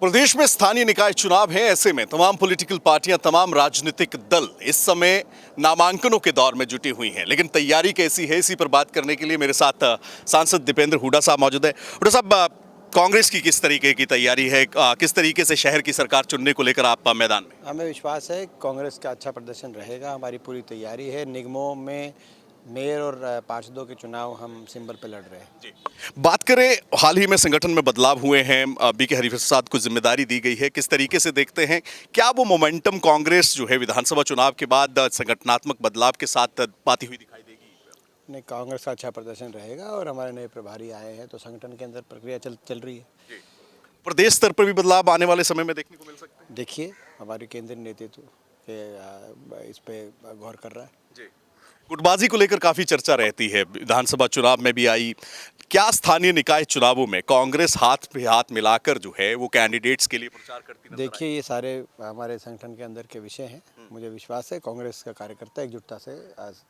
प्रदेश में स्थानीय निकाय चुनाव हैं। ऐसे में तमाम पॉलिटिकल पार्टियां, तमाम राजनीतिक दल इस समय नामांकनों के दौर में जुटी हुई हैं। लेकिन तैयारी कैसी है, इसी पर बात करने के लिए मेरे साथ सांसद दीपेंद्र हुड्डा साहब मौजूद है। हुड्डा साहब, कांग्रेस की किस तरीके की तैयारी है, किस तरीके से शहर की सरकार चुनने को लेकर आप मैदान में? हमें विश्वास है कांग्रेस का अच्छा प्रदर्शन रहेगा। हमारी पूरी तैयारी है। निगमों में मेयर और पार्षदों के चुनाव हम सिंबल पे लड़ रहे हैं। जी, बात करें, हाल ही में संगठन में बदलाव हुए हैं, बी के हरिप्रसाद को जिम्मेदारी दी गई है, किस तरीके से देखते हैं? क्या वो मोमेंटम कांग्रेस जो है विधानसभा चुनाव के बाद संगठनात्मक बदलाव के साथ पाती हुई दिखाई देगी? नहीं, कांग्रेस का अच्छा प्रदर्शन रहेगा और हमारे नए प्रभारी आए हैं तो संगठन के अंदर प्रक्रिया चल रही है। प्रदेश स्तर पर भी बदलाव आने वाले समय में देखने को मिल सकते हैं? देखिए, हमारे केंद्रीय नेतृत्व इस पे गौर कर रहा है। जी, गुटबाजी को लेकर काफी चर्चा रहती है, विधानसभा चुनाव में भी आई। क्या स्थानीय निकाय चुनावों में कांग्रेस हाथ पे हाथ मिलाकर जो है वो कैंडिडेट्स के लिए प्रचार करती नजर देखिए, ये सारे हमारे संगठन के अंदर के विषय हैं। मुझे विश्वास है कांग्रेस का कार्यकर्ता एकजुटता से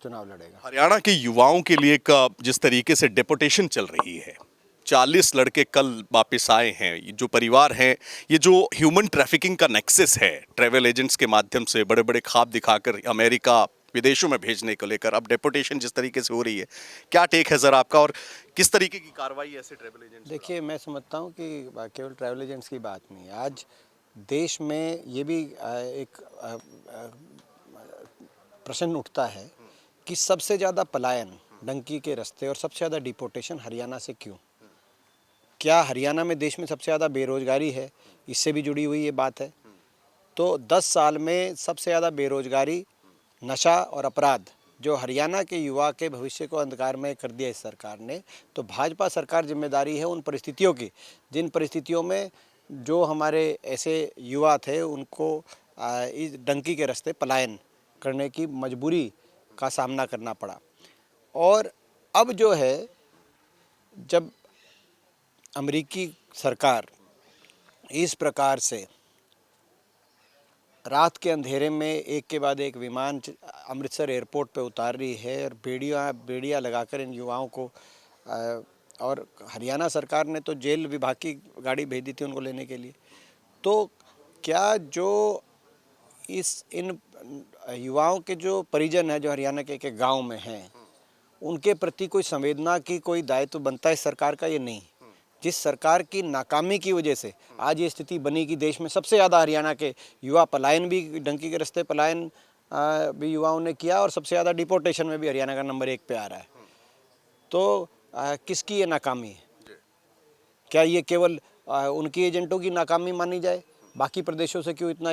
चुनाव लड़ेगा। हरियाणा के युवाओं के लिए जिस तरीके से डेपुटेशन चल रही है, 40 लड़के कल वापस आए हैं। ये जो परिवार हैं, ये जो ह्यूमन ट्रैफिकिंग का नेक्सस है, ट्रैवल एजेंट्स के माध्यम से बड़े बड़े ख्वाब दिखाकर अमेरिका, विदेशों में भेजने को लेकर अब डेपुटेशन जिस तरीके से हो रही है, क्या टेक है जरा आपका, और किस तरीके की कार्रवाई ऐसे ट्रैवल एजेंट्स? देखिए, मैं समझता हूँ कि केवल ट्रैवल एजेंट्स की बात नहीं है। आज देश में ये भी एक प्रश्न उठता है कि सबसे ज़्यादा पलायन डंकी के रास्ते और सबसे ज़्यादा डिपोटेशन हरियाणा से क्यों? क्या हरियाणा में देश में सबसे ज़्यादा बेरोजगारी है? इससे भी जुड़ी हुई ये बात है। तो 10 साल में सबसे ज़्यादा बेरोजगारी, नशा और अपराध जो हरियाणा के युवा के भविष्य को अंधकार में कर दिया इस सरकार ने, तो भाजपा सरकार जिम्मेदारी है उन परिस्थितियों की, जिन परिस्थितियों में जो हमारे ऐसे युवा थे उनको इस डंकी के रास्ते पलायन करने की मजबूरी का सामना करना पड़ा। और अब जो है, जब अमेरिकी सरकार इस प्रकार से रात के अंधेरे में एक के बाद एक विमान अमृतसर एयरपोर्ट पे उतार रही है और बेड़ियाँ लगाकर इन युवाओं को, और हरियाणा सरकार ने तो जेल विभाग की गाड़ी भेज दी थी उनको लेने के लिए, तो क्या जो इन युवाओं के जो परिजन हैं जो हरियाणा के एक गाँव में हैं, उनके प्रति कोई संवेदना की कोई दायित्व बनता है इस सरकार का? ये नहीं। जिस सरकार की नाकामी की वजह से आज ये स्थिति बनी कि देश में सबसे ज़्यादा हरियाणा के युवा पलायन भी, डंकी के रास्ते पलायन भी युवाओं ने किया, और सबसे ज़्यादा डिपोटेशन में भी हरियाणा का नंबर 1 पे आ रहा है। तो किसकी ये नाकामी है? क्या ये केवल उनकी एजेंटों की नाकामी मानी जाए? बाकी प्रदेशों से क्यों इतना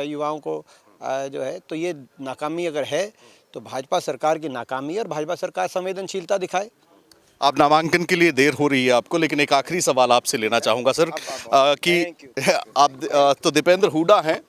युवाओं को जो है? तो ये नाकामी अगर है तो भाजपा सरकार की नाकामी है और भाजपा सरकार संवेदनशीलता दिखाए। आप नामांकन के लिए देर हो रही है आपको, लेकिन एक आखिरी सवाल आपसे लेना चाहूँगा सर, कि आप तो दीपेंद्र हुड्डा हैं,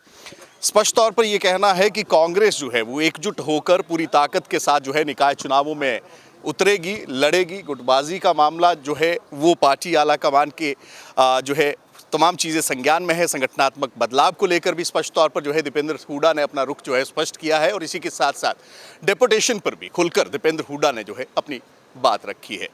स्पष्ट तौर पर ये कहना है कि कांग्रेस जो है वो एकजुट होकर पूरी ताकत के साथ जो है निकाय चुनावों में उतरेगी, लड़ेगी। गुटबाजी का मामला जो है वो पार्टी आला कमान के जो है तमाम चीज़ें संज्ञान में है। संगठनात्मक बदलाव को लेकर भी स्पष्ट तौर पर जो है दीपेंद्र हुड्डा ने अपना रुख जो है स्पष्ट किया है, और इसी के साथ साथ डेपुटेशन पर भी खुलकर दीपेंद्र हुड्डा ने जो है अपनी बात रखी है।